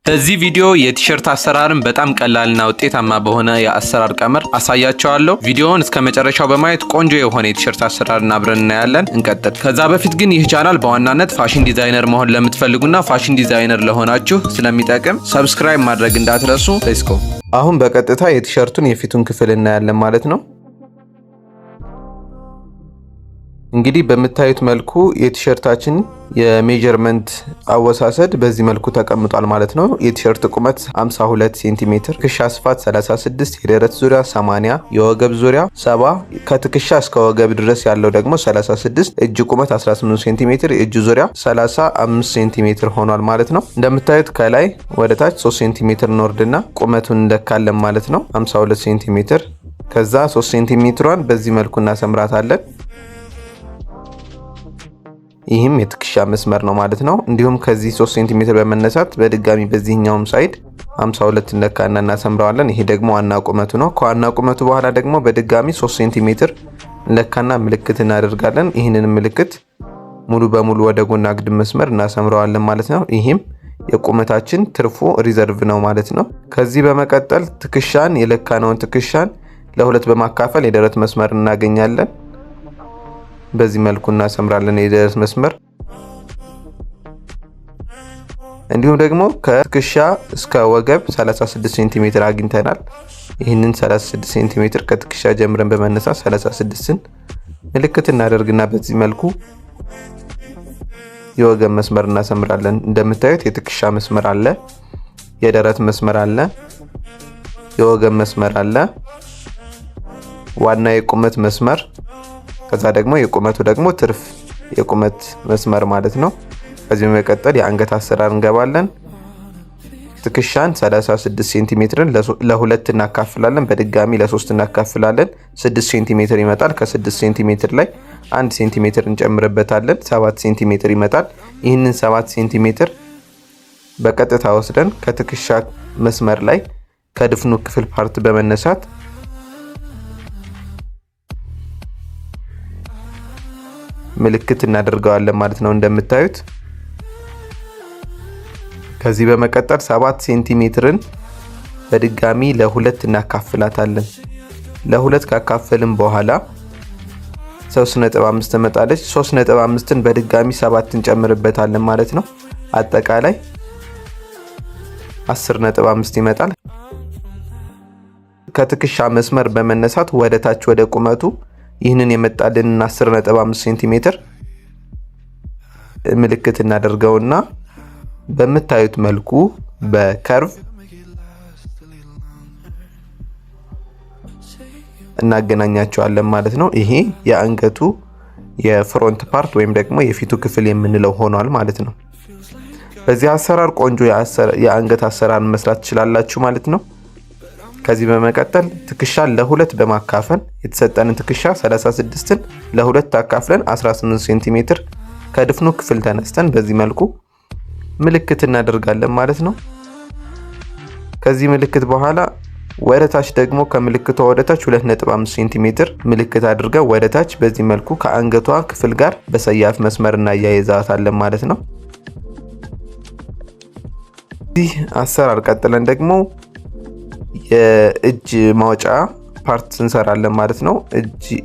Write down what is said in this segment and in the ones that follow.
በዚህ ቪዲዮ የቲሸርት አሰራርን በጣም ቀላልና ውጤታማ በሆነ የአሰራር ቀመር አሳያቸዋለሁ። ቪዲዮውን እስከ መጨረሻው በማየት ቆንጆ የሆነ የቲሸርት አሰራርን አብረን እናያለን። እንቀጥል። ከዛ በፊት ግን ይህ ቻናል በዋናነት ፋሽን ዲዛይነር መሆን ለምትፈልጉና ፋሽን ዲዛይነር ለሆናችሁ ስለሚጠቅም ሰብስክራይብ ማድረግ እንዳትረሱ። ሌትስ ጎ። አሁን በቀጥታ የቲሸርቱን የፊቱን ክፍል እናያለን ማለት ነው። እንግዲህ በምታዩት መልኩ የቲሸርታችን የሜጀርመንት አወሳሰድ በዚህ መልኩ ተቀምጧል ማለት ነው። የቲሸርት ቁመት 52 ሴንቲሜትር፣ ትከሻ ስፋት 36፣ የደረት ዙሪያ 80፣ የወገብ ዙሪያ 70፣ ከትከሻ እስከ ወገብ ድረስ ያለው ደግሞ 36፣ እጅ ቁመት 18 ሴንቲሜትር፣ የእጅ ዙሪያ 35 ሴንቲሜትር ሆኗል ማለት ነው። እንደምታዩት ከላይ ወደ ታች 3 ሴንቲሜትር እንወርድና ቁመቱን እንደካለን ማለት ነው። 52 ሴንቲሜትር ከዛ 3 ሴንቲሜትሯን በዚህ መልኩ እናሰምራታለን። ይህም የትከሻ መስመር ነው ማለት ነው። እንዲሁም ከዚህ 3 ሴንቲሜትር በመነሳት በድጋሚ በዚህኛውም ሳይድ 52 እንደካና እናሰምረዋለን። ይሄ ደግሞ ዋና ቁመቱ ነው። ከዋና ቁመቱ በኋላ ደግሞ በድጋሚ 3 ሴንቲሜትር እንደካና ምልክት እናደርጋለን። ይህንን ምልክት ሙሉ በሙሉ ወደ ጎን አግድም መስመር እናሰምረዋለን ማለት ነው። ይህም የቁመታችን ትርፉ ሪዘርቭ ነው ማለት ነው። ከዚህ በመቀጠል ትከሻን የለካነውን ትከሻን ለሁለት በማካፈል የደረት መስመር እናገኛለን። በዚህ መልኩ እናሰምራለን የደረት መስመር። እንዲሁም ደግሞ ከትከሻ እስከ ወገብ 36 ሴንቲሜትር አግኝተናል። ይህንን 36 ሴንቲሜትር ከትከሻ ጀምረን በመነሳት 36ን ምልክት እናደርግና በዚህ መልኩ የወገብ መስመር እናሰምራለን። እንደምታዩት የትከሻ መስመር አለ፣ የደረት መስመር አለ፣ የወገብ መስመር አለ፣ ዋና የቁመት መስመር፣ ከዛ ደግሞ የቁመቱ ደግሞ ትርፍ የቁመት መስመር ማለት ነው። ከዚህ በመቀጠል የአንገት አሰራር እንገባለን። ትከሻን 36 ሴንቲሜትርን ለሁለት እናካፍላለን። በድጋሚ ለ3 እናካፍላለን። 6 ሴንቲሜትር ይመጣል። ከ6 ሴንቲሜትር ላይ 1 ሴንቲሜትር እንጨምርበታለን። 7 ሴንቲሜትር ይመጣል። ይህንን 7 ሴንቲሜትር በቀጥታ ወስደን ከትከሻ መስመር ላይ ከድፍኑ ክፍል ፓርት በመነሳት ምልክት እናደርገዋለን ማለት ነው እንደምታዩት። ከዚህ በመቀጠል 7 ሴንቲሜትርን በድጋሚ ለሁለት እናካፍላታለን። ለሁለት ካካፈልን በኋላ 3.5 ትመጣለች። 3.5ን በድጋሚ 7 እንጨምርበታለን ማለት ነው። አጠቃላይ 10.5 ይመጣል። ከትከሻ መስመር በመነሳት ወደ ታች ወደ ቁመቱ ይህንን የመጣልን 10.5 ሴንቲሜትር ምልክት እናደርገውና በምታዩት መልኩ በከርቭ እናገናኛቸዋለን ማለት ነው። ይሄ የአንገቱ የፍሮንት ፓርት ወይም ደግሞ የፊቱ ክፍል የምንለው ሆኗል ማለት ነው። በዚህ አሰራር ቆንጆ የአንገት አሰራር መስራት ትችላላችሁ ማለት ነው። ከዚህ በመቀጠል ትከሻን ለሁለት በማካፈል የተሰጠንን ትከሻ 36ን ለሁለት አካፍለን 18 ሴንቲሜትር ከድፍኑ ክፍል ተነስተን በዚህ መልኩ ምልክት እናደርጋለን ማለት ነው። ከዚህ ምልክት በኋላ ወደ ታች ደግሞ ከምልክቷ ወደ ታች 2.5 ሴንቲሜትር ምልክት አድርገን ወደ ታች በዚህ መልኩ ከአንገቷ ክፍል ጋር በሰያፍ መስመር እናያይዛታለን ማለት ነው። እዚህ አሰራር ቀጥለን ደግሞ የእጅ ማውጫ ፓርት እንሰራለን ማለት ነው።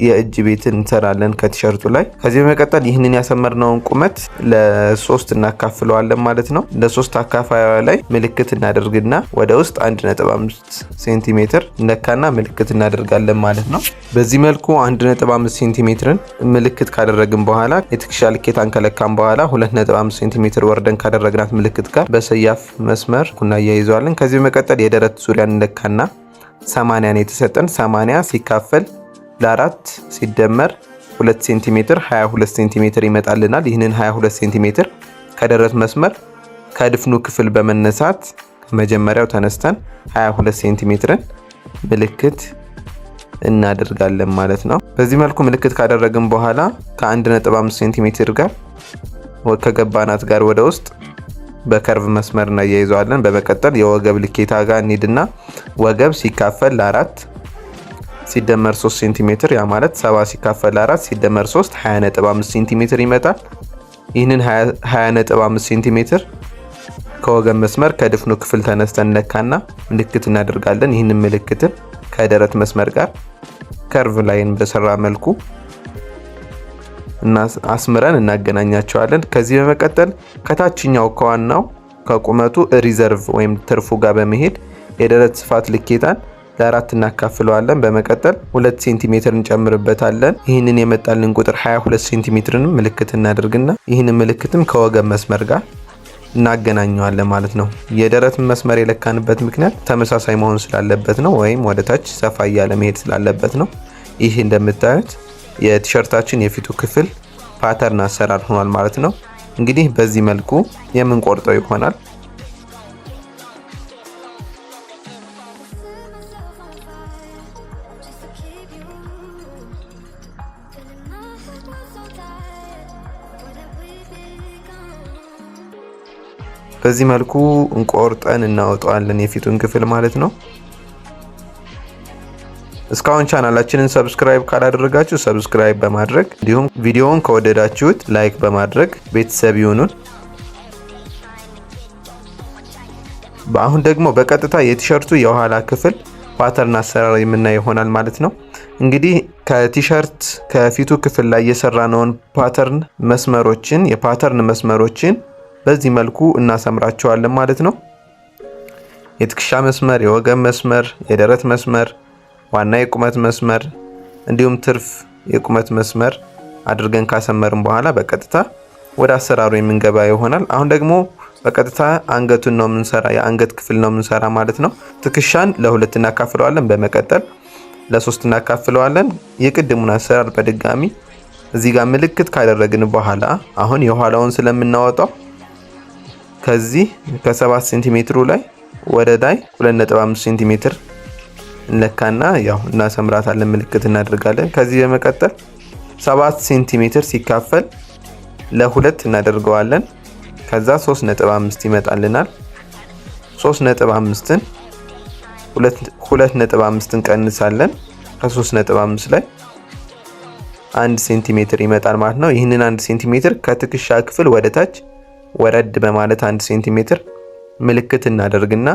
የእጅ ቤትን እንሰራለን ከቲሸርቱ ላይ። ከዚህ በመቀጠል ይህንን ያሰመርነውን ቁመት ለ3 እናካፍለዋለን ማለት ነው። ለ3 አካፋዩ ላይ ምልክት እናደርግና ወደ ውስጥ 1.5 ሴንቲሜትር ነካና ምልክት እናደርጋለን ማለት ነው። በዚህ መልኩ 1.5 ሴንቲሜትርን ምልክት ካደረግን በኋላ የትከሻ ልኬታን ከለካን በኋላ 2.5 ሴንቲሜትር ወርደን ካደረግናት ምልክት ጋር በሰያፍ መስመር እናያይዘዋለን። ከዚህ በመቀጠል የደረት ዙሪያን እንለካና 80 ነው የተሰጠን። 80 ሲካፈል ለ4 ሲደመር 2 ሴንቲሜትር 22 ሴንቲሜትር ይመጣልናል። ይህንን 22 ሴንቲሜትር ከደረት መስመር ከድፍኑ ክፍል በመነሳት ከመጀመሪያው ተነስተን 22 ሴንቲሜትርን ምልክት እናደርጋለን ማለት ነው። በዚህ መልኩ ምልክት ካደረግን በኋላ ከ1.5 ሴንቲሜትር ጋር ከገባናት ጋር ወደ ውስጥ በከርቭ መስመር እናያይዘዋለን። በመቀጠል የወገብ ልኬታ ጋር እንሂድና ወገብ ሲካፈል ለ4 ሲደመር 3 ሴንቲሜትር ያ ማለት 70 ሲካፈል ለ4 ሲደመር 3 20.5 ሴንቲሜትር ይመጣል። ይህንን 20.5 ሴንቲሜትር ከወገብ መስመር ከድፍኑ ክፍል ተነስተን ነካና ምልክት እናደርጋለን። ይህንን ምልክት ከደረት መስመር ጋር ከርቭ ላይን በሰራ መልኩ አስምረን እናገናኛቸዋለን። ከዚህ በመቀጠል ከታችኛው ከዋናው ከቁመቱ ሪዘርቭ ወይም ትርፉ ጋር በመሄድ የደረት ስፋት ልኬታን ለ4 እናካፍለዋለን። በመቀጠል 2 ሴንቲሜትር እንጨምርበታለን። ይህንን የመጣልን ቁጥር 22 ሴንቲሜትርን ምልክት እናደርግና ይህንን ምልክትም ከወገብ መስመር ጋር እናገናኘዋለን ማለት ነው። የደረት መስመር የለካንበት ምክንያት ተመሳሳይ መሆን ስላለበት ነው፣ ወይም ወደ ታች ሰፋ እያለ መሄድ ስላለበት ነው። ይህ እንደምታዩት የቲሸርታችን የፊቱ ክፍል ፓተርን አሰራር ሆኗል ማለት ነው። እንግዲህ በዚህ መልኩ የምንቆርጠው ይሆናል። በዚህ መልኩ እንቆርጠን እናወጣዋለን የፊቱን ክፍል ማለት ነው። እስካሁን ቻናላችንን ሰብስክራይብ ካላደረጋችሁ ሰብስክራይብ በማድረግ እንዲሁም ቪዲዮውን ከወደዳችሁት ላይክ በማድረግ ቤተሰብ ይሁኑን። አሁን ደግሞ በቀጥታ የቲሸርቱ የኋላ ክፍል ፓተርን አሰራር የምናየው ይሆናል ማለት ነው። እንግዲህ ከቲሸርት ከፊቱ ክፍል ላይ የሰራነውን የፓተርን መስመሮችን በዚህ መልኩ እናሰምራቸዋለን ማለት ነው። የትከሻ መስመር፣ የወገብ መስመር፣ የደረት መስመር፣ ዋና የቁመት መስመር እንዲሁም ትርፍ የቁመት መስመር አድርገን ካሰመርን በኋላ በቀጥታ ወደ አሰራሩ የምንገባ ይሆናል። አሁን ደግሞ በቀጥታ አንገቱን ነው የምንሰራ፣ የአንገት ክፍል ነው የምንሰራ ማለት ነው። ትከሻን ለ2 እናካፍለዋለን። በመቀጠል ለ3 እናካፍለዋለን። የቅድሙን አሰራር በድጋሚ እዚህ ጋር ምልክት ካደረግን በኋላ አሁን የኋላውን ስለምናወጣው ከዚህ ከ7 ሴንቲሜትሩ ላይ ወደ ላይ 2.5 ሴንቲሜትር እንለካና ያው እናሰምራታለን፣ ምልክት እናደርጋለን። ከዚህ በመቀጠል 7 ሴንቲሜትር ሲካፈል ለ2 እናደርገዋለን። ከዛ 3.5 ይመጣልናል። 3.5ን 2.5 እንቀንሳለን። ከ3.5 ላይ 1 ሴንቲሜትር ይመጣል ማለት ነው። ይህንን 1 ሴንቲሜትር ከትከሻ ክፍል ወደ ታች ወረድ በማለት 1 ሴንቲሜትር ምልክት እናደርግና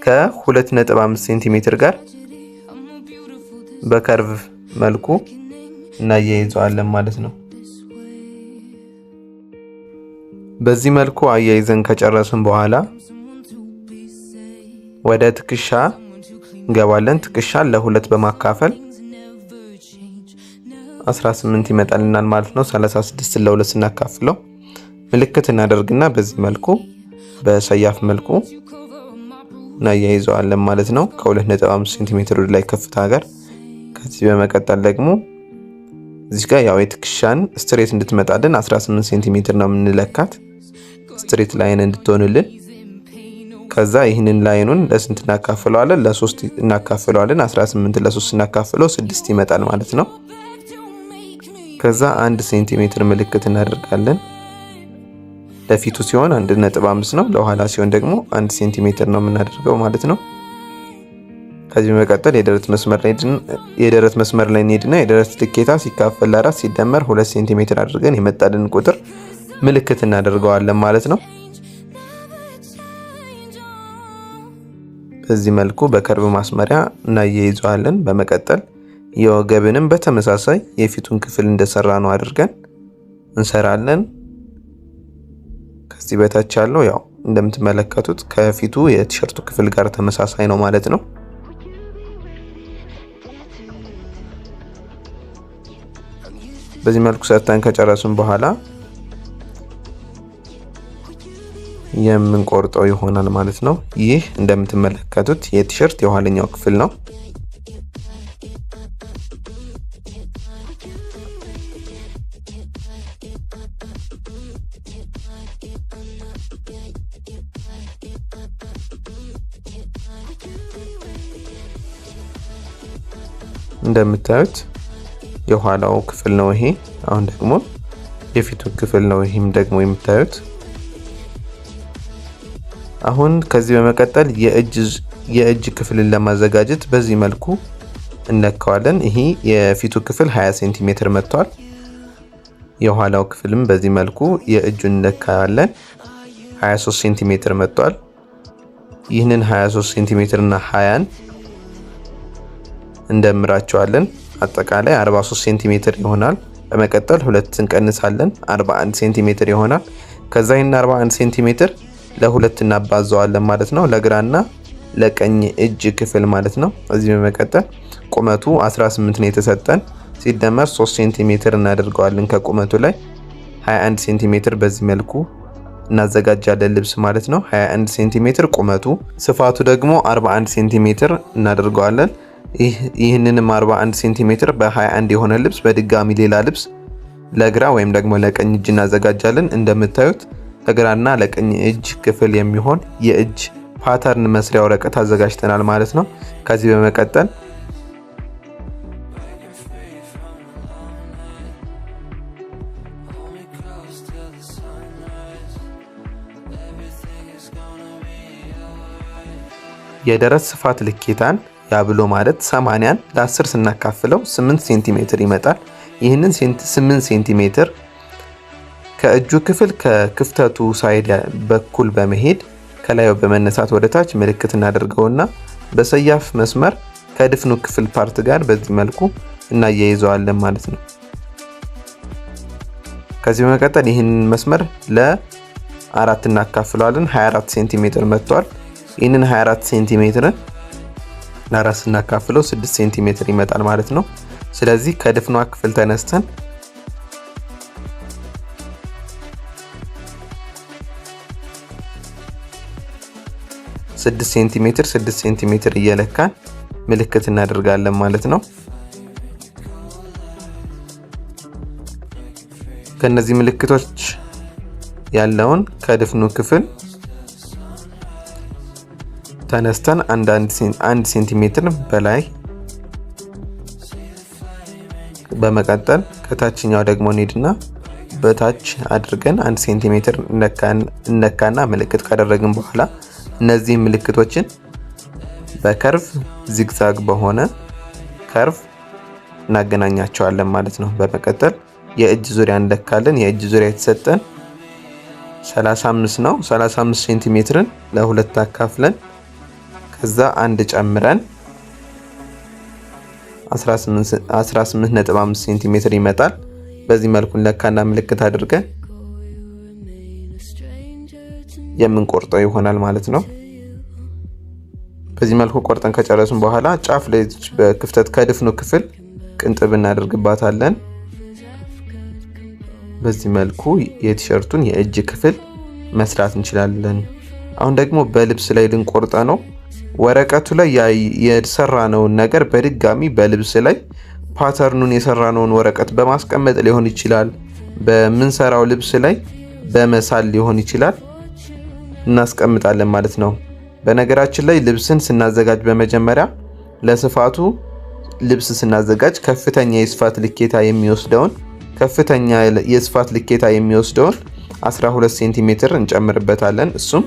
ከ2.5 ሴንቲሜትር ጋር በከርቭ መልኩ እናያይዘዋለን ማለት ነው። በዚህ መልኩ አያይዘን ከጨረስን በኋላ ወደ ትከሻ እንገባለን። ትከሻን ለ2 በማካፈል 18 ይመጣልናል ማለት ነው። 36 ለ2 ስናካፍለው ምልክት እናደርግና በዚህ መልኩ በሰያፍ መልኩ እናያይዘዋለን ማለት ነው ከ2.5 ሴንቲሜትር ወደ ላይ ከፍታ ጋር። ከዚህ በመቀጠል ደግሞ እዚህ ጋር ያው የትከሻን ስትሬት እንድትመጣልን 18 ሴንቲሜትር ነው የምንለካት ስትሬት ላይን እንድትሆንልን። ከዛ ይህንን ላይኑን ለስንት እናካፍለዋለን? ለ3 እናካፍለዋለን። 18 ለ3 እናካፍለው 6 ይመጣል ማለት ነው። ከዛ 1 ሴንቲሜትር ምልክት እናደርጋለን። ለፊቱ ሲሆን 1.5 ነው፣ ለኋላ ሲሆን ደግሞ 1 ሴንቲሜትር ነው የምናደርገው ማለት ነው። ከዚህ በመቀጠል የደረት መስመር ላይ እንሄድና የደረት ልኬታ ሲካፈል ለ4 ሲደመር 2 ሴንቲሜትር አድርገን የመጣልን ቁጥር ምልክት እናደርገዋለን ማለት ነው። በዚህ መልኩ በከርቭ ማስመሪያ እናያይዘዋለን። በመቀጠል የወገብንም በተመሳሳይ የፊቱን ክፍል እንደሰራ ነው አድርገን እንሰራለን። ከዚህ በታች ያለው ያው እንደምትመለከቱት ከፊቱ የቲሸርቱ ክፍል ጋር ተመሳሳይ ነው ማለት ነው። በዚህ መልኩ ሰርተን ከጨረስን በኋላ የምንቆርጠው ይሆናል ማለት ነው። ይህ እንደምትመለከቱት የቲሸርት የኋለኛው ክፍል ነው። እንደምታዩት የኋላው ክፍል ነው ይሄ። አሁን ደግሞ የፊቱ ክፍል ነው ይሄም ደግሞ የምታዩት። አሁን ከዚህ በመቀጠል የእጅ ክፍልን ለማዘጋጀት በዚህ መልኩ እንለካዋለን። ይሄ የፊቱ ክፍል 20 ሴንቲሜትር መጥቷል። የኋላው ክፍልም በዚህ መልኩ የእጁን እንለካዋለን። 23 ሴንቲሜትር መጥቷል። ይህንን 23 ሴንቲሜትር እና 20ን እንደምራቸዋለን። አጠቃላይ 43 ሴንቲሜትር ይሆናል። በመቀጠል 2 እንቀንሳለን 41 ሴንቲሜትር ይሆናል። ከዛ ይህን 41 ሴንቲሜትር ለ2 እናባዛዋለን ማለት ነው፣ ለግራና ለቀኝ እጅ ክፍል ማለት ነው። እዚህ በመቀጠል ቁመቱ 18 ነው የተሰጠን፣ ሲደመር 3 ሴንቲሜትር እናደርገዋለን ከቁመቱ ላይ 21 ሴንቲሜትር በዚህ መልኩ እናዘጋጃለን ልብስ ማለት ነው። 21 ሴንቲሜትር ቁመቱ፣ ስፋቱ ደግሞ 41 ሴንቲሜትር እናደርገዋለን። ይህንንም 41 ሴንቲሜትር በ21 የሆነ ልብስ በድጋሚ ሌላ ልብስ ለግራ ወይም ደግሞ ለቀኝ እጅ እናዘጋጃለን። እንደምታዩት ለግራና ለቀኝ እጅ ክፍል የሚሆን የእጅ ፓተርን መስሪያ ወረቀት አዘጋጅተናል ማለት ነው። ከዚህ በመቀጠል የደረት ስፋት ልኬታን ያብሎ ማለት 80ን ለ10 ስናካፍለው 8 ሴንቲሜትር ይመጣል። ይህንን 8 ሴንቲሜትር ከእጁ ክፍል ከክፍተቱ ሳይድ በኩል በመሄድ ከላዩ በመነሳት ወደ ታች ምልክት እናደርገውና በሰያፍ መስመር ከድፍኑ ክፍል ፓርት ጋር በዚህ መልኩ እናያይዘዋለን ማለት ነው። ከዚህ በመቀጠል ይህንን መስመር ለ4 እናካፍለዋለን። 24 ሴንቲሜትር መጥቷል። ይህንን 24 ሴንቲሜትርን ለ4 ስናካፍለው 6 ሴንቲሜትር ይመጣል ማለት ነው። ስለዚህ ከድፍኗ ክፍል ተነስተን ስድስት ሴንቲሜትር እየለካን ምልክት እናደርጋለን ማለት ነው። ከነዚህ ምልክቶች ያለውን ከድፍኑ ክፍል ተነስተን አንድ ሴንቲሜትር በላይ በመቀጠል ከታችኛው ደግሞ እንሄድና በታች አድርገን 1 ሴንቲሜትር እነካና ምልክት ካደረግን በኋላ እነዚህ ምልክቶችን በከርቭ ዚግዛግ በሆነ ከርቭ እናገናኛቸዋለን ማለት ነው። በመቀጠል የእጅ ዙሪያ እንለካለን። የእጅ ዙሪያ የተሰጠን 35 ነው። 35 ሴንቲሜትርን ለ2 አካፍለን ከዛ አንድ ጨምረን 18.5 ሴንቲሜትር ይመጣል። በዚህ መልኩ እንለካና ምልክት አድርገን የምንቆርጠው ይሆናል ማለት ነው። በዚህ መልኩ ቆርጠን ከጨረስን በኋላ ጫፍ ላይ በክፍተት ከድፍኑ ክፍል ቅንጥብ እናደርግባታለን። በዚህ መልኩ የቲሸርቱን የእጅ ክፍል መስራት እንችላለን። አሁን ደግሞ በልብስ ላይ ልንቆርጠ ነው። ወረቀቱ ላይ የሰራነውን ነገር በድጋሚ በልብስ ላይ ፓተርኑን የሰራነውን ወረቀት በማስቀመጥ ሊሆን ይችላል፣ በምንሰራው ልብስ ላይ በመሳል ሊሆን ይችላል እናስቀምጣለን ማለት ነው። በነገራችን ላይ ልብስን ስናዘጋጅ በመጀመሪያ ለስፋቱ ልብስ ስናዘጋጅ ከፍተኛ የስፋት ልኬታ የሚወስደውን 12 ሴንቲሜትር እንጨምርበታለን። እሱም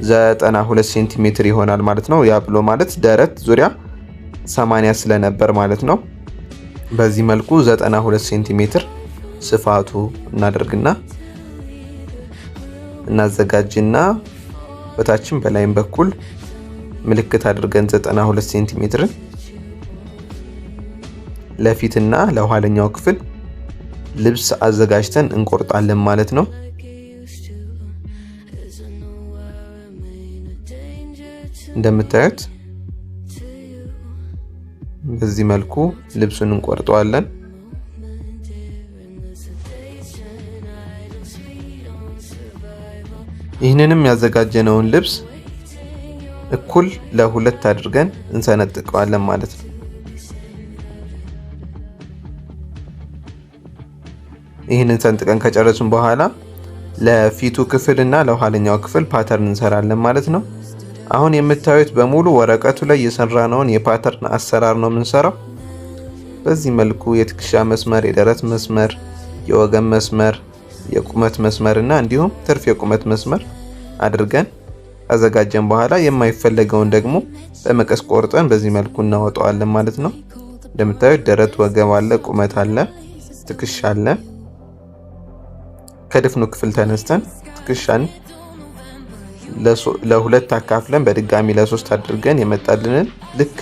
92 ሴንቲሜትር ይሆናል ማለት ነው። ያ ብሎ ማለት ደረት ዙሪያ 80 ስለነበር ማለት ነው። በዚህ መልኩ 92 ሴንቲሜትር ስፋቱ እናደርግና እናዘጋጅና በታችን በላይም በኩል ምልክት አድርገን 92 ሴንቲሜትር ለፊትና ለኋለኛው ክፍል ልብስ አዘጋጅተን እንቆርጣለን ማለት ነው። እንደምታዩት በዚህ መልኩ ልብሱን እንቆርጠዋለን። ይህንንም ያዘጋጀነውን ልብስ እኩል ለ2 አድርገን እንሰነጥቀዋለን ማለት ነው። ይህንን ሰንጥቀን ከጨረስን በኋላ ለፊቱ ክፍልና ለኋለኛው ክፍል ፓተርን እንሰራለን ማለት ነው። አሁን የምታዩት በሙሉ ወረቀቱ ላይ የሰራነውን የፓተርን አሰራር ነው የምንሰራው። በዚህ መልኩ የትከሻ መስመር፣ የደረት መስመር፣ የወገን መስመር፣ የቁመት መስመር እና እንዲሁም ትርፍ የቁመት መስመር አድርገን አዘጋጀን በኋላ የማይፈለገውን ደግሞ በመቀስ ቆርጠን በዚህ መልኩ እናወጣዋለን ማለት ነው። እንደምታዩት ደረት፣ ወገብ አለ፣ ቁመት አለ፣ ትከሻ አለ። ከድፍኑ ክፍል ተነስተን ትከሻን ለሁለት አካፍለን በድጋሚ ለ3 አድርገን የመጣልንን ልክ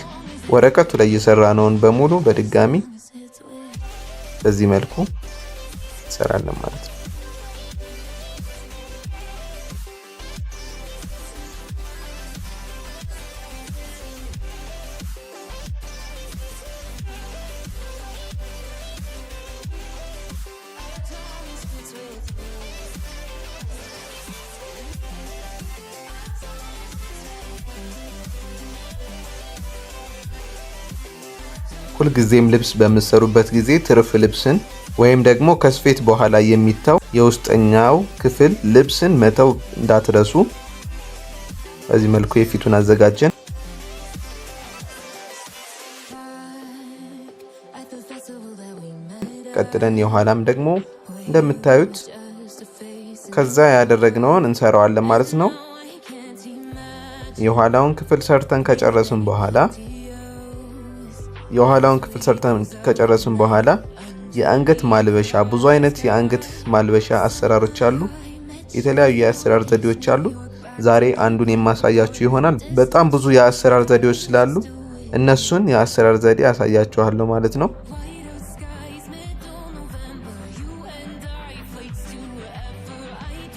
ወረቀቱ ላይ እየሰራነውን በሙሉ በድጋሚ በዚህ መልኩ እንሰራለን ማለት ነው። ሁልጊዜም ልብስ በምትሰሩበት ጊዜ ትርፍ ልብስን ወይም ደግሞ ከስፌት በኋላ የሚታው የውስጠኛው ክፍል ልብስን መተው እንዳትረሱ። በዚህ መልኩ የፊቱን አዘጋጀን። ቀጥለን የኋላም ደግሞ እንደምታዩት ከዛ ያደረግነውን እንሰራዋለን ማለት ነው። የኋላውን ክፍል ሰርተን ከጨረስን በኋላ የአንገት ማልበሻ ብዙ አይነት የአንገት ማልበሻ አሰራሮች አሉ። የተለያዩ የአሰራር ዘዴዎች አሉ። ዛሬ አንዱን የማሳያችሁ ይሆናል። በጣም ብዙ የአሰራር ዘዴዎች ስላሉ እነሱን የአሰራር ዘዴ አሳያችኋለሁ ማለት ነው።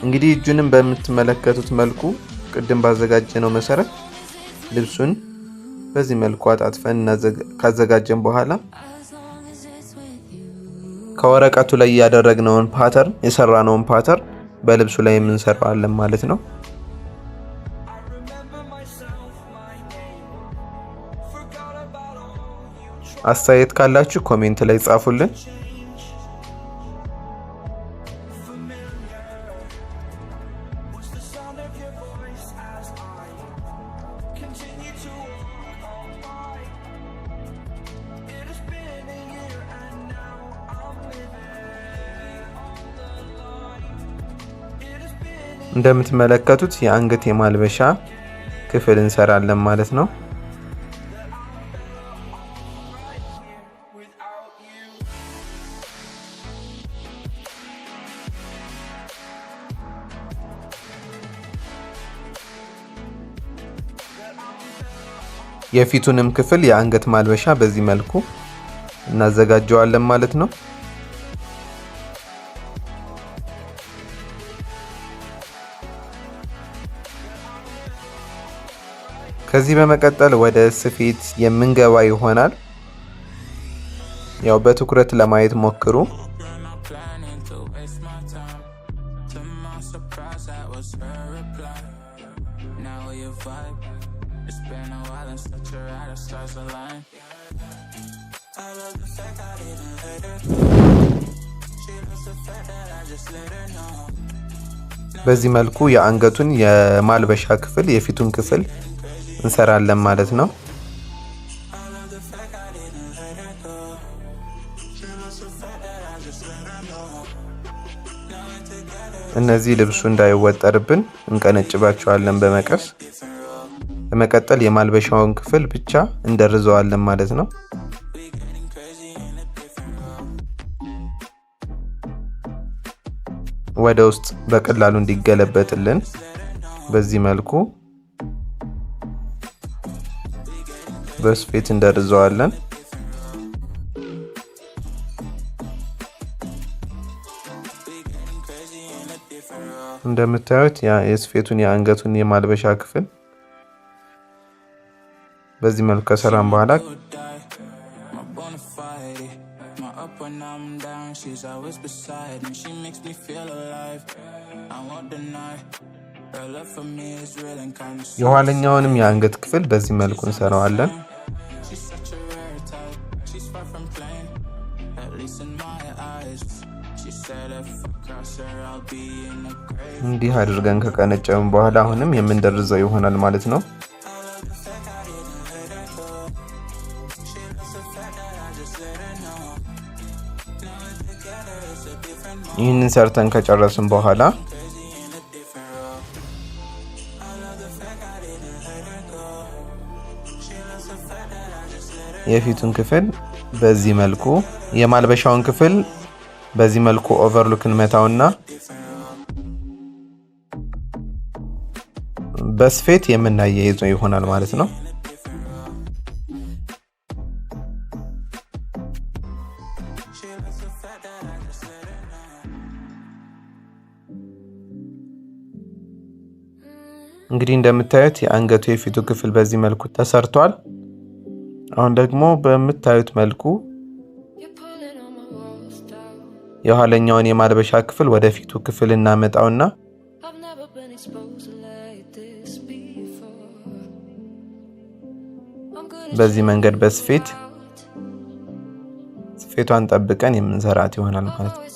እንግዲህ እጁንም በምትመለከቱት መልኩ ቅድም ባዘጋጀነው መሰረት ልብሱን በዚህ መልኩ አጣጥፈን ካዘጋጀን በኋላ ከወረቀቱ ላይ ያደረግነውን ፓተርን የሰራነውን ፓተርን በልብሱ ላይ የምንሰራዋለን ማለት ነው። አስተያየት ካላችሁ ኮሜንት ላይ ጻፉልን። እንደምትመለከቱት የአንገት የማልበሻ ክፍል እንሰራለን ማለት ነው። የፊቱንም ክፍል የአንገት ማልበሻ በዚህ መልኩ እናዘጋጀዋለን ማለት ነው። ከዚህ በመቀጠል ወደ ስፌት የምንገባ ይሆናል። ያው በትኩረት ለማየት ሞክሩ። በዚህ መልኩ የአንገቱን የማልበሻ ክፍል የፊቱን ክፍል እንሰራለን ማለት ነው። እነዚህ ልብሱ እንዳይወጠርብን እንቀነጭባቸዋለን በመቀስ። በመቀጠል የማልበሻውን ክፍል ብቻ እንደርዘዋለን ማለት ነው። ወደ ውስጥ በቀላሉ እንዲገለበጥልን በዚህ መልኩ በስፌት እንደርዘዋለን። እንደምታዩት የስፌቱን የአንገቱን የማልበሻ ክፍል በዚህ መልኩ ከሰራን በኋላ የኋለኛውንም የአንገት ክፍል በዚህ መልኩ እንሰራዋለን። እንዲህ አድርገን ከቀነጨብን በኋላ አሁንም የምንደርዘው ይሆናል ማለት ነው። ይህንን ሰርተን ከጨረስን በኋላ የፊቱን ክፍል በዚህ መልኩ የማልበሻውን ክፍል በዚህ መልኩ ኦቨርሎክ እንመታውና በስፌት የምናያይዘው ይሆናል ማለት ነው። እንግዲህ እንደምታዩት የአንገቱ የፊቱ ክፍል በዚህ መልኩ ተሰርቷል። አሁን ደግሞ በምታዩት መልኩ የኋለኛውን የማልበሻ ክፍል ወደ ፊቱ ክፍል እናመጣውና በዚህ መንገድ ስፌቷን ጠብቀን የምንሰራት ይሆናል ማለት ነው።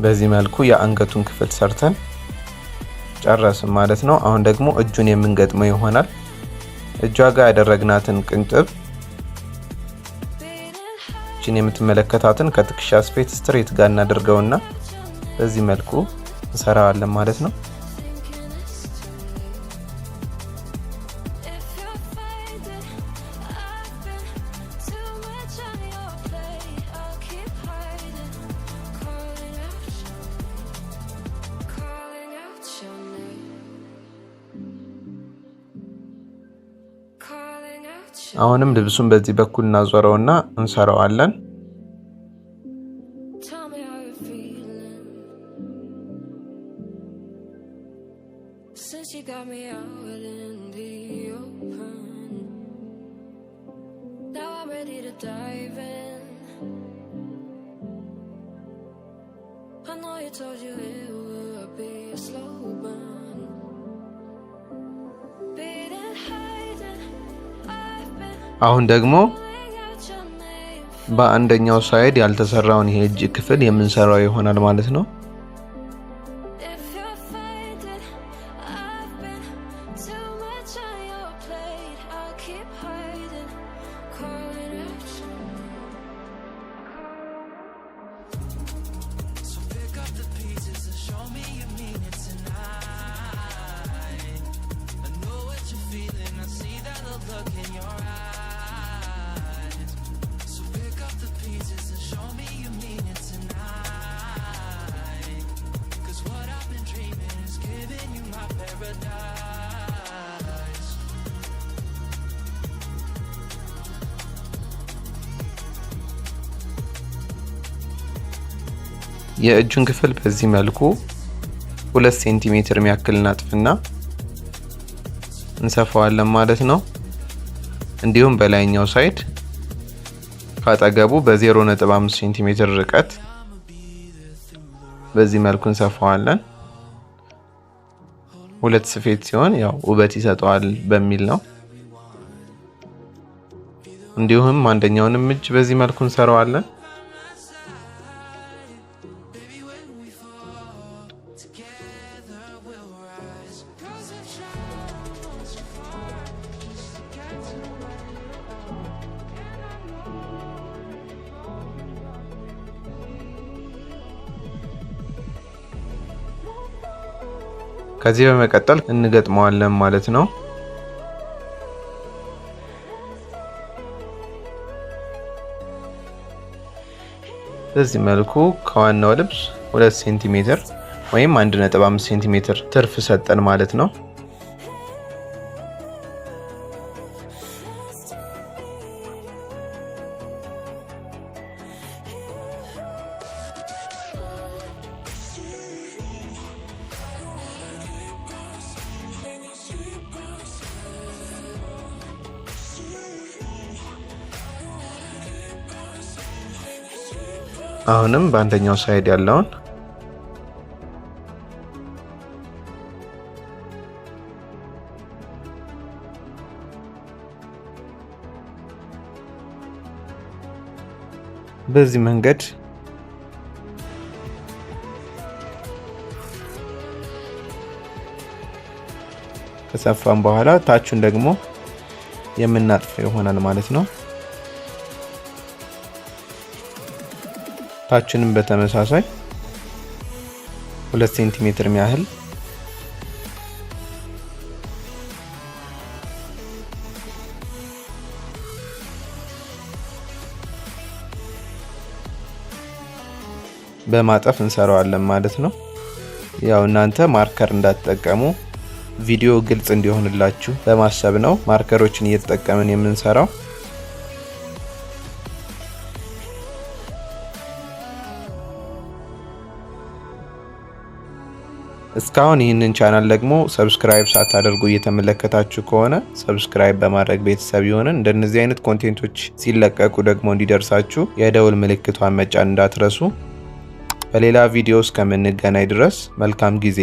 በዚህ መልኩ የአንገቱን ክፍል ሰርተን ጨረስን ማለት ነው። አሁን ደግሞ እጁን የምንገጥመው ይሆናል። እጇ ጋር ያደረግናትን ቅንጥብ እቺን የምትመለከታትን ከትከሻ ስፌት ስትሬት ጋር እናደርገውና በዚህ መልኩ እንሰራዋለን ማለት ነው። አሁንም ልብሱን በዚህ በኩል እናዞረውና እንሰራዋለን። አሁን ደግሞ በአንደኛው ሳይድ ያልተሰራውን ይሄ እጅ ክፍል የምንሰራው ይሆናል ማለት ነው። የእጁን ክፍል በዚህ መልኩ 2 ሴንቲሜትር የሚያክል እናጥፍና እንሰፋዋለን ማለት ነው። እንዲሁም በላይኛው ሳይድ ካጠገቡ በ0.5 ሴንቲሜትር ርቀት በዚህ መልኩ እንሰፋዋለን። 2 ስፌት ሲሆን ያው ውበት ይሰጠዋል በሚል ነው። እንዲሁም አንደኛውንም እጅ በዚህ መልኩ እንሰራዋለን። ከዚህ በመቀጠል እንገጥመዋለን ማለት ነው። በዚህ መልኩ ከዋናው ልብስ 2 ሴንቲሜትር ወይም 1.5 ሴንቲሜትር ትርፍ ሰጠን ማለት ነው። አሁንም በአንደኛው ሳይድ ያለውን በዚህ መንገድ ከሰፋን በኋላ ታቹን ደግሞ የምናጥፈው ይሆናል ማለት ነው። ታቹንም በተመሳሳይ 2 ሴንቲሜትር ያህል በማጠፍ እንሰራዋለን ማለት ነው። ያው እናንተ ማርከር እንዳትጠቀሙ ቪዲዮ ግልጽ እንዲሆንላችሁ በማሰብ ነው ማርከሮችን እየተጠቀምን የምንሰራው። እስካሁን ይህንን ቻናል ደግሞ ሰብስክራይብ ሳታደርጉ እየተመለከታችሁ ከሆነ ሰብስክራይብ በማድረግ ቤተሰብ ይሆንን። እንደነዚህ አይነት ኮንቴንቶች ሲለቀቁ ደግሞ እንዲደርሳችሁ የደውል ምልክቷን መጫን እንዳትረሱ። በሌላ ቪዲዮ እስከምንገናኝ ድረስ መልካም ጊዜ